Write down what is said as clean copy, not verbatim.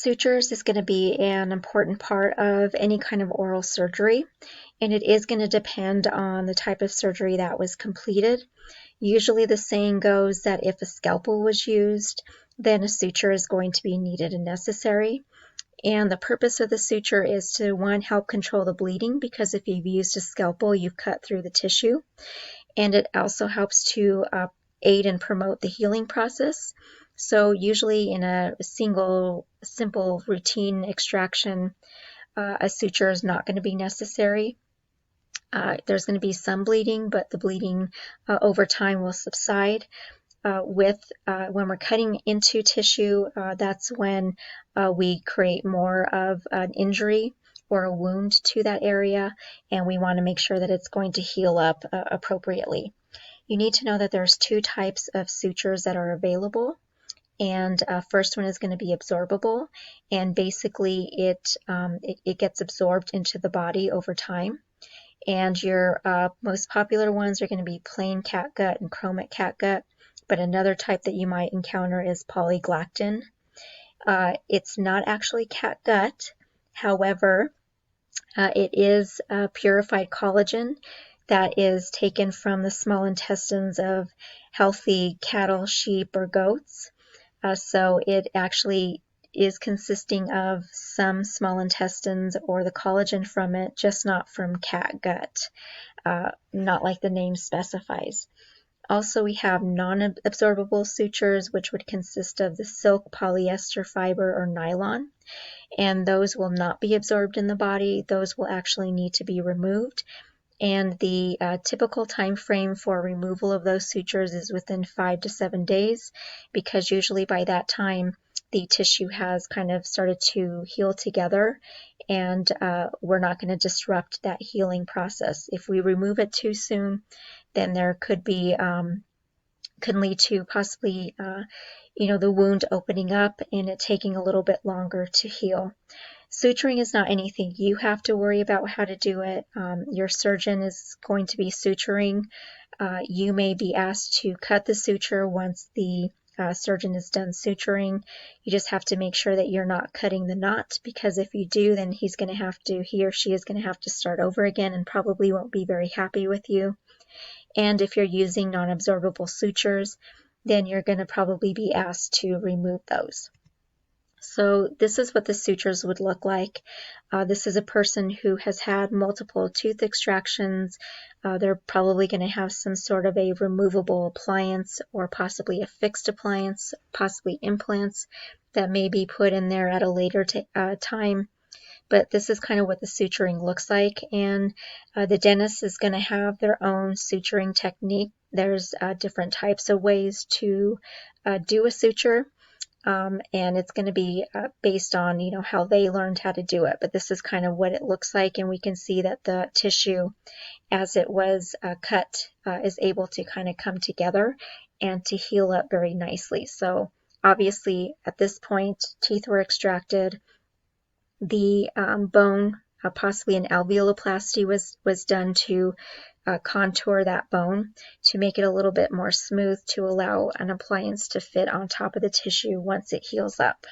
Sutures is going to be an important part of any kind of oral surgery, and it is going to depend on the type of surgery that was completed. Usually the saying goes that if a scalpel was used, then a suture is going to be needed and necessary. And the purpose of the suture is to, one, help control the bleeding, because if you've used a scalpel, you've cut through the tissue. And it also helps to aid and promote the healing process. So usually in a single, simple routine extraction, a suture is not going to be necessary. There's going to be some bleeding, but the bleeding over time will subside. When we're cutting into tissue, that's when we create more of an injury or a wound to that area, and we want to make sure that it's going to heal up appropriately. You need to know that there's two types of sutures that are available. And first one is going to be absorbable, and basically it gets absorbed into the body over time. And your most popular ones are going to be plain catgut and chromic catgut, but another type that you might encounter is polyglactin. It's not actually catgut, however, it is purified collagen that is taken from the small intestines of healthy cattle, sheep, or goats. So it actually is consisting of some small intestines or the collagen from it, just not from catgut, not like the name specifies. Also, we have non-absorbable sutures, which would consist of the silk, polyester, fiber, or nylon, and those will not be absorbed in the body. Those will actually need to be removed. And the typical time frame for removal of those sutures is within 5 to 7 days, because usually by that time the tissue has kind of started to heal together, and we're not going to disrupt that healing process. If we remove it too soon, then there could lead to possibly the wound opening up and it taking a little bit longer to heal. Suturing is not anything you have to worry about how to do it. Your surgeon is going to be suturing. You may be asked to cut the suture once the surgeon is done suturing. You just have to make sure that you're not cutting the knot, because if you do, then he or she is going to have to start over again and probably won't be very happy with you. And if you're using non-absorbable sutures, then you're going to probably be asked to remove those. So this is what the sutures would look like. This is a person who has had multiple tooth extractions. They're probably going to have some sort of a removable appliance or possibly a fixed appliance, possibly implants that may be put in there at a later time. But this is kind of what the suturing looks like, and the dentist is going to have their own suturing technique. There's different types of ways to do a suture. And it's going to be based on, how they learned how to do it. But this is kind of what it looks like, and we can see that the tissue, as it was cut, is able to kind of come together and to heal up very nicely. So obviously, at this point, teeth were extracted. The bone, possibly an alveoloplasty, was done to contour that bone to make it a little bit more smooth to allow an appliance to fit on top of the tissue once it heals up.